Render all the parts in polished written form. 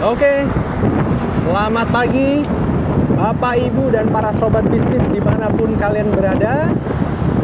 Oke, selamat pagi Bapak, Ibu, dan para sobat bisnis dimanapun kalian berada.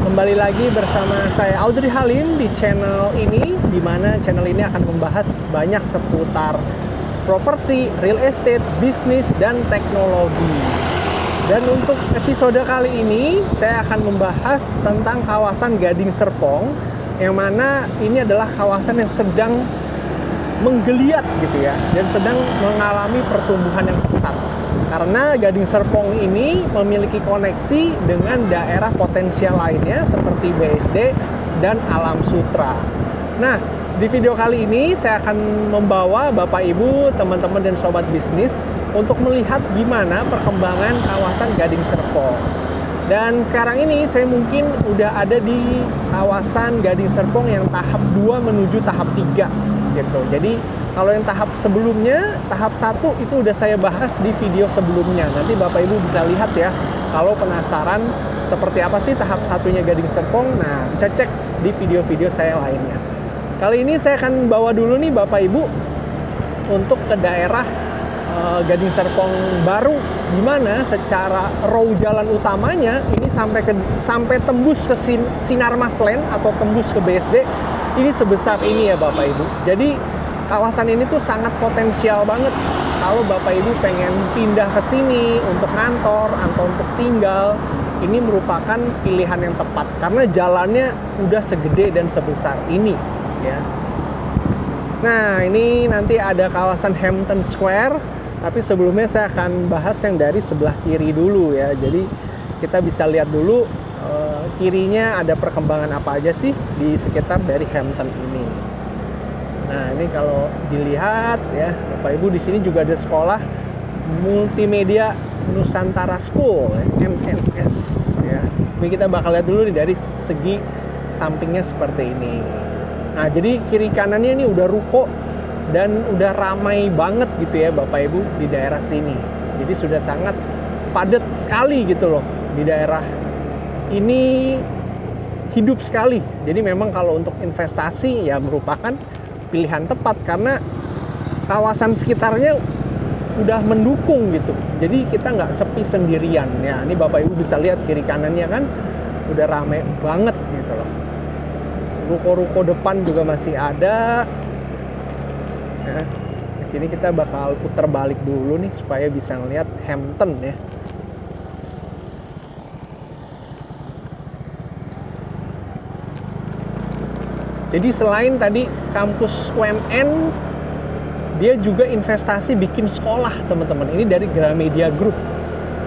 Kembali lagi bersama saya Audrey Halim di channel ini, di mana channel ini akan membahas banyak seputar properti, real estate, bisnis, dan teknologi. Dan untuk episode kali ini, saya akan membahas tentang kawasan Gading Serpong, yang mana ini adalah kawasan yang sedang menggeliat gitu ya, dan sedang mengalami pertumbuhan yang pesat. Karena Gading Serpong ini memiliki koneksi dengan daerah potensial lainnya seperti BSD dan Alam Sutera. Nah, di video kali ini saya akan membawa Bapak Ibu, teman-teman dan sobat bisnis untuk melihat gimana perkembangan kawasan Gading Serpong. Dan sekarang ini saya mungkin udah ada di kawasan Gading Serpong yang tahap 2 menuju tahap 3 gitu. Jadi kalau yang tahap sebelumnya, tahap 1 itu udah saya bahas di video sebelumnya. Nanti Bapak Ibu bisa lihat ya, kalau penasaran seperti apa sih tahap satunya Gading Serpong, nah bisa cek di video-video saya lainnya. Kali ini saya akan bawa dulu nih Bapak Ibu untuk ke daerah Gading Serpong baru, di mana secara row jalan utamanya ini sampai tembus ke Sinarmas Land atau tembus ke BSD ini sebesar ini ya Bapak Ibu. Jadi kawasan ini tuh sangat potensial banget kalau Bapak Ibu pengen pindah ke sini untuk kantor atau untuk tinggal. Ini merupakan pilihan yang tepat karena jalannya udah segede dan sebesar ini ya. Nah, ini nanti ada kawasan Hampton Square, tapi sebelumnya saya akan bahas yang dari sebelah kiri dulu ya. Jadi kita bisa lihat dulu kirinya ada perkembangan apa aja sih di sekitar dari Hampton ini. Nah, ini kalau dilihat ya, Bapak Ibu, di sini juga ada sekolah Multimedia Nusantara School, MNS ya. Ini kita bakal lihat dulu nih dari segi sampingnya seperti ini. Nah, jadi kiri kanannya ini udah ruko dan udah ramai banget gitu ya Bapak Ibu di daerah sini. Jadi sudah sangat padat sekali gitu loh di daerah ini, hidup sekali. Jadi memang kalau untuk investasi ya merupakan pilihan tepat karena kawasan sekitarnya udah mendukung gitu. Jadi kita nggak sepi sendirian ya. Ini Bapak Ibu bisa lihat kiri kanannya kan udah ramai banget gitu loh. Ruko-ruko depan juga masih ada. Nah, ini kita bakal putar balik dulu nih supaya bisa ngeliat Hampton ya. Jadi selain tadi kampus UMN, dia juga investasi bikin sekolah teman-teman. Ini dari Gramedia Group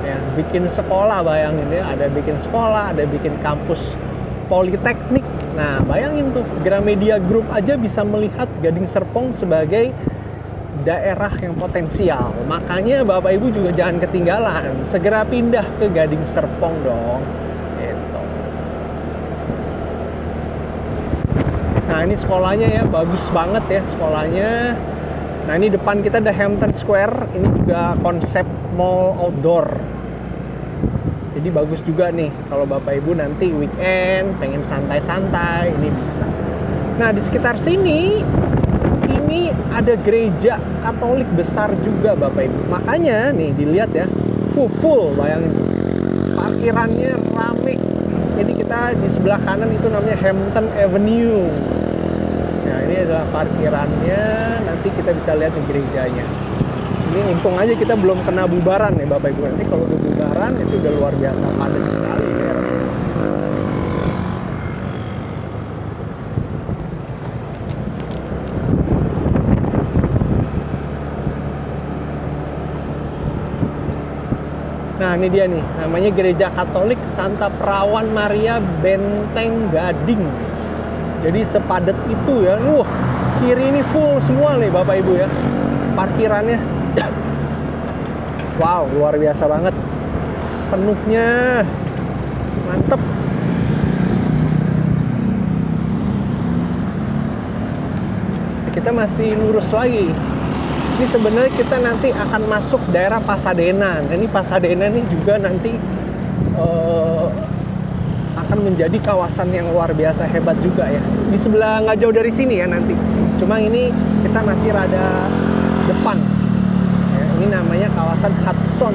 ya, bikin sekolah, bayangin ya, ada bikin sekolah, ada bikin kampus politeknik. Nah, bayangin tuh, Gramedia Group aja bisa melihat Gading Serpong sebagai daerah yang potensial. Makanya Bapak Ibu juga jangan ketinggalan, segera pindah ke Gading Serpong dong. Gitu. Nah, ini sekolahnya ya, bagus banget ya sekolahnya. Nah, ini depan kita ada Hampton Square, ini juga konsep mall outdoor. Jadi bagus juga nih kalau Bapak Ibu nanti weekend pengen santai-santai, ini bisa. Nah, di sekitar sini ini ada gereja Katolik besar juga Bapak Ibu. Makanya nih dilihat ya, full, bayangin. Parkirannya rame. Jadi kita di sebelah kanan itu namanya Hampton Avenue. Nah, ini adalah parkirannya, nanti kita bisa lihat di gerejanya. Ini untung aja kita belum kena bubaran ya Bapak Ibu. Nanti kalau udah bubaran itu udah luar biasa padat sekali di daerah sini. Nah, ini dia nih, namanya Gereja Katolik Santa Perawan Maria Benteng Gading. Jadi sepadat itu ya. Kiri ini full semua nih Bapak Ibu ya. Parkirannya wow, luar biasa banget. Penuhnya. Mantep. Kita masih lurus lagi. Ini sebenarnya kita nanti akan masuk daerah Pasadena. Nah, ini Pasadena ini juga nanti akan menjadi kawasan yang luar biasa hebat juga ya. Di sebelah nggak jauh dari sini ya nanti. Cuma ini kita masih rada depan. Ini namanya kawasan Hudson.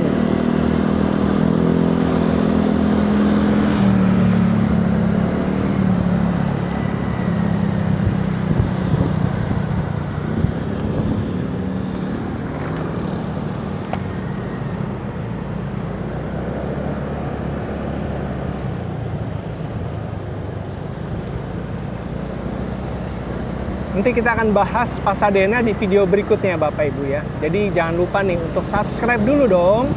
Nanti kita akan bahas Pasadena di video berikutnya Bapak Ibu ya. Jadi jangan lupa nih untuk subscribe dulu dong,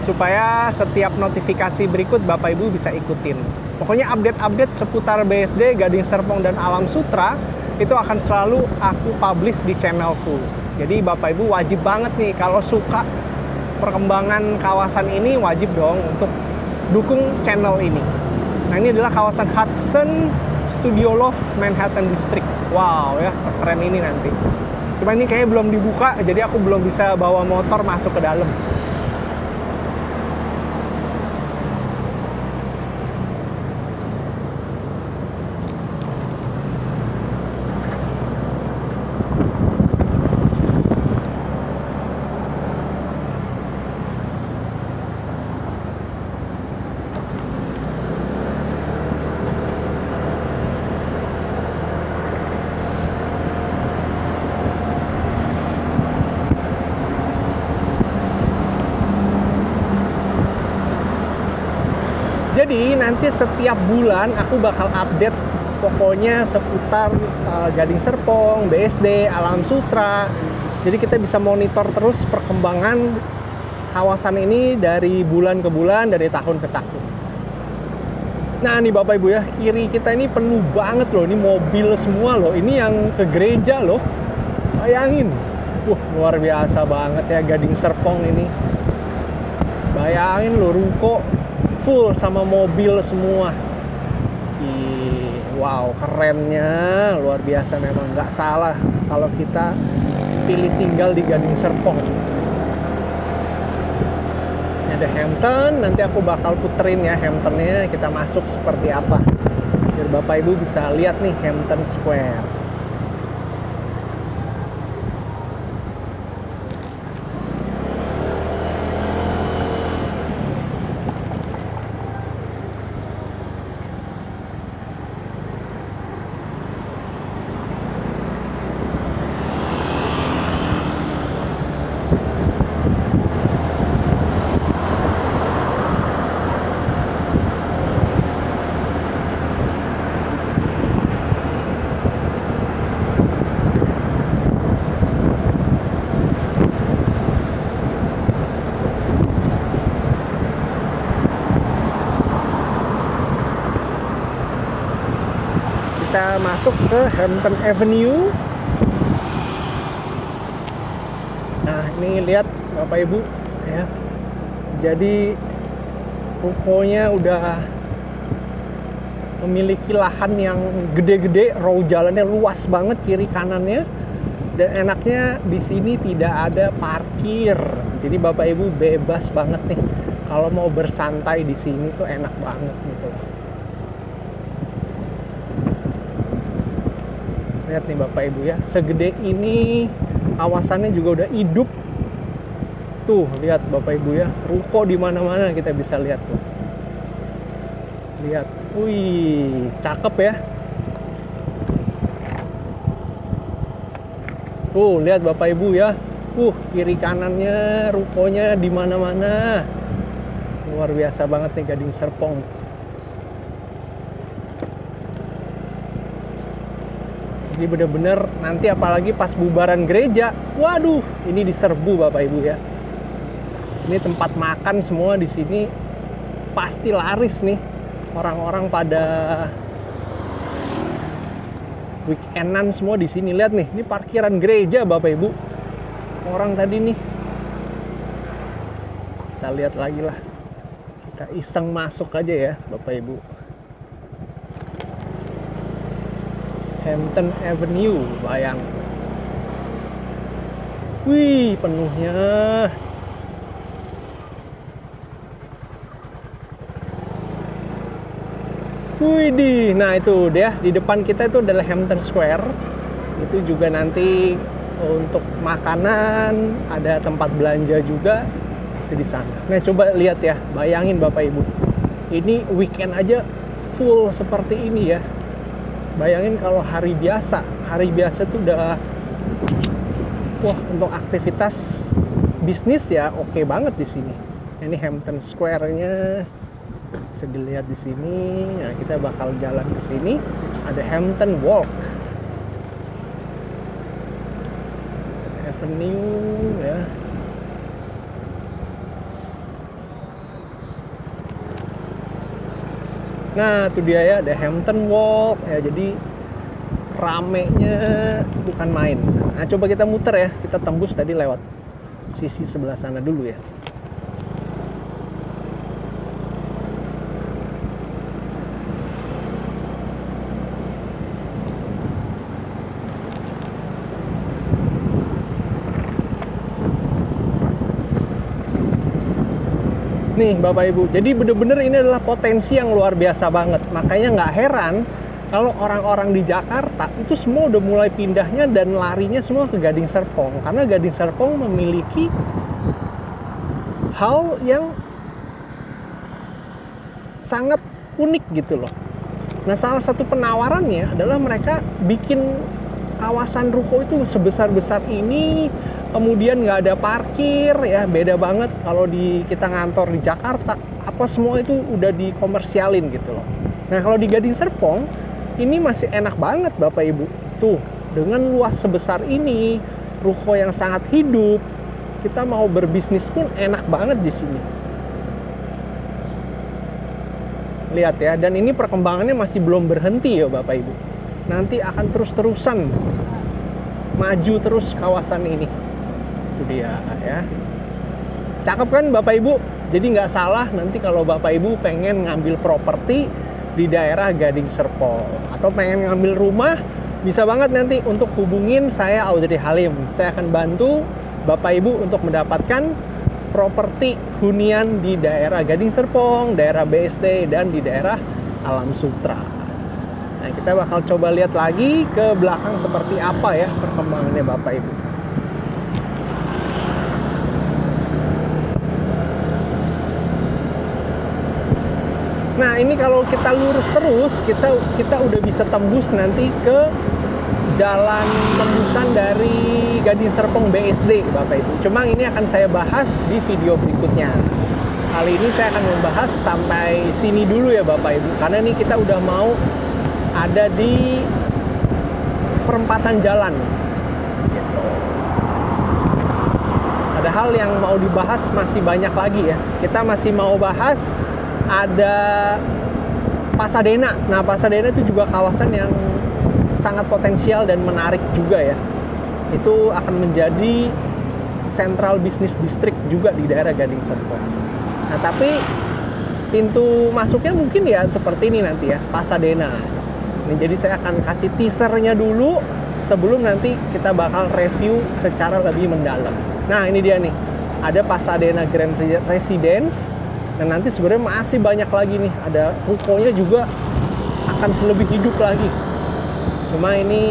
supaya setiap notifikasi berikut Bapak Ibu bisa ikutin. Pokoknya update-update seputar BSD, Gading Serpong, dan Alam Sutera itu akan selalu aku publish di channelku. Jadi Bapak Ibu wajib banget nih, kalau suka perkembangan kawasan ini, wajib dong untuk dukung channel ini. Nah, ini adalah kawasan Hudson Studio Loft Manhattan District. Wow ya, sekeren ini nanti. Cuma ini kayaknya belum dibuka, jadi aku belum bisa bawa motor masuk ke dalam. Jadi nanti setiap bulan aku bakal update pokoknya seputar Gading Serpong, BSD, Alam Sutera. Jadi kita bisa monitor terus perkembangan kawasan ini dari bulan ke bulan, dari tahun ke tahun. Nah nih Bapak Ibu ya, kiri kita ini penuh banget loh, ini mobil semua loh. Ini yang ke gereja loh, bayangin. Luar biasa banget ya Gading Serpong ini. Bayangin loh, ruko full sama mobil semua. Wow, kerennya luar biasa memang. Nggak salah kalau kita pilih tinggal di Gading Serpong. Ini ada Hampton, nanti aku bakal puterin ya Hamptonnya, kita masuk seperti apa, biar Bapak Ibu bisa lihat nih Hampton Square. Kita masuk ke Hampton Avenue. Nah ini lihat Bapak Ibu ya, jadi rukonya udah memiliki lahan yang gede-gede, row jalannya luas banget kiri kanannya, dan enaknya di sini tidak ada parkir. Jadi Bapak Ibu bebas banget nih kalau mau bersantai di sini tuh enak banget gitu. Lihat nih Bapak Ibu ya, segede ini kawasannya juga udah hidup. Tuh, lihat Bapak Ibu ya, ruko di mana-mana kita bisa lihat tuh. Lihat. Wih, cakep ya. Tuh, lihat Bapak Ibu ya. Kiri kanannya rukonya di mana-mana. Luar biasa banget nih Gading Serpong. Jadi bener-bener nanti apalagi pas bubaran gereja, waduh, ini diserbu Bapak Ibu ya. Ini tempat makan semua di sini pasti laris nih. Orang-orang pada weekendan semua di sini. Lihat nih, ini parkiran gereja Bapak Ibu. Orang tadi nih. Kita lihat lagi lah. Kita iseng masuk aja ya Bapak Ibu. Hampton Avenue, bayang. Wih, penuhnya. Widih, nah itu dia di depan kita itu adalah Hampton Square. Itu juga nanti untuk makanan, ada tempat belanja juga itu di sana. Nah, coba lihat ya, bayangin Bapak Ibu. Ini weekend aja full seperti ini ya. Bayangin kalau hari biasa tuh udah wah, untuk aktivitas bisnis ya oke banget di sini. Ini Hampton Square-nya bisa dilihat di sini. Nah, kita bakal jalan ke sini. Ada Hampton Walk Avenue ya. Nah, itu dia ya, ada Hampton Walk ya. Jadi ramenya bukan main. Nah, coba kita muter ya. Kita tembus tadi lewat sisi sebelah sana dulu ya. Nih Bapak Ibu, jadi bener-bener ini adalah potensi yang luar biasa banget. Makanya nggak heran kalau orang-orang di Jakarta itu semua udah mulai pindahnya dan larinya semua ke Gading Serpong. Karena Gading Serpong memiliki hal yang sangat unik gitu loh. Nah, salah satu penawarannya adalah mereka bikin kawasan ruko itu sebesar-besar ini, kemudian nggak ada parkir ya, beda banget kalau kita ngantor di Jakarta, apa semua itu udah dikomersialin gitu loh. Nah, kalau di Gading Serpong ini masih enak banget Bapak Ibu. Tuh, dengan luas sebesar ini, ruko yang sangat hidup, kita mau berbisnis pun enak banget di sini. Lihat ya, dan ini perkembangannya masih belum berhenti ya Bapak Ibu. Nanti akan terus-terusan maju terus kawasan ini. Itu dia ya. Cakep kan Bapak Ibu? Jadi nggak salah nanti kalau Bapak Ibu pengen ngambil properti di daerah Gading Serpong atau pengen ngambil rumah, bisa banget nanti untuk hubungin saya Audrey Halim. Saya akan bantu Bapak Ibu untuk mendapatkan properti hunian di daerah Gading Serpong, daerah BSD, dan di daerah Alam Sutera. Nah, kita bakal coba lihat lagi ke belakang seperti apa ya perkembangannya Bapak Ibu. Nah, ini kalau kita lurus terus, kita udah bisa tembus nanti ke jalan tembusan dari Gading Serpong BSD Bapak Ibu. Cuma ini akan saya bahas di video berikutnya. Kali ini saya akan membahas sampai sini dulu ya Bapak Ibu, karena ini kita udah mau ada di perempatan jalan gitu. Padahal yang mau dibahas masih banyak lagi ya. Kita masih mau bahas ada Pasadena. Nah, Pasadena itu juga kawasan yang sangat potensial dan menarik juga ya. Itu akan menjadi Central Business District juga di daerah Gading Serpong. Nah, tapi pintu masuknya mungkin ya seperti ini nanti ya, Pasadena. Nah, jadi saya akan kasih teasernya dulu sebelum nanti kita bakal review secara lebih mendalam. Nah, ini dia nih, ada Pasadena Grand Residence. Dan nanti sebenarnya masih banyak lagi nih, ada rukonya juga akan lebih hidup lagi. Cuma ini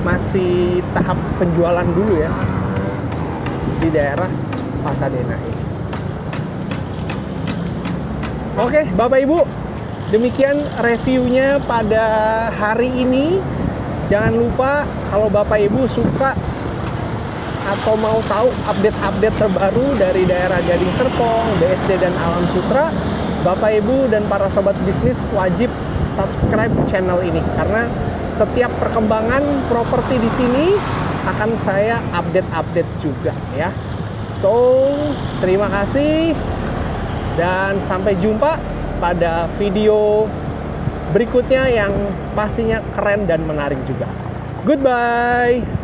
masih tahap penjualan dulu ya di daerah Pasadena ini. Oke, Bapak Ibu, demikian reviewnya pada hari ini. Jangan lupa kalau Bapak Ibu suka atau mau tahu update-update terbaru dari daerah Gading Serpong, BSD, dan Alam Sutera, Bapak Ibu dan para sobat bisnis wajib subscribe channel ini karena setiap perkembangan properti di sini akan saya update juga ya. So, terima kasih dan sampai jumpa pada video berikutnya yang pastinya keren dan menarik juga. Goodbye.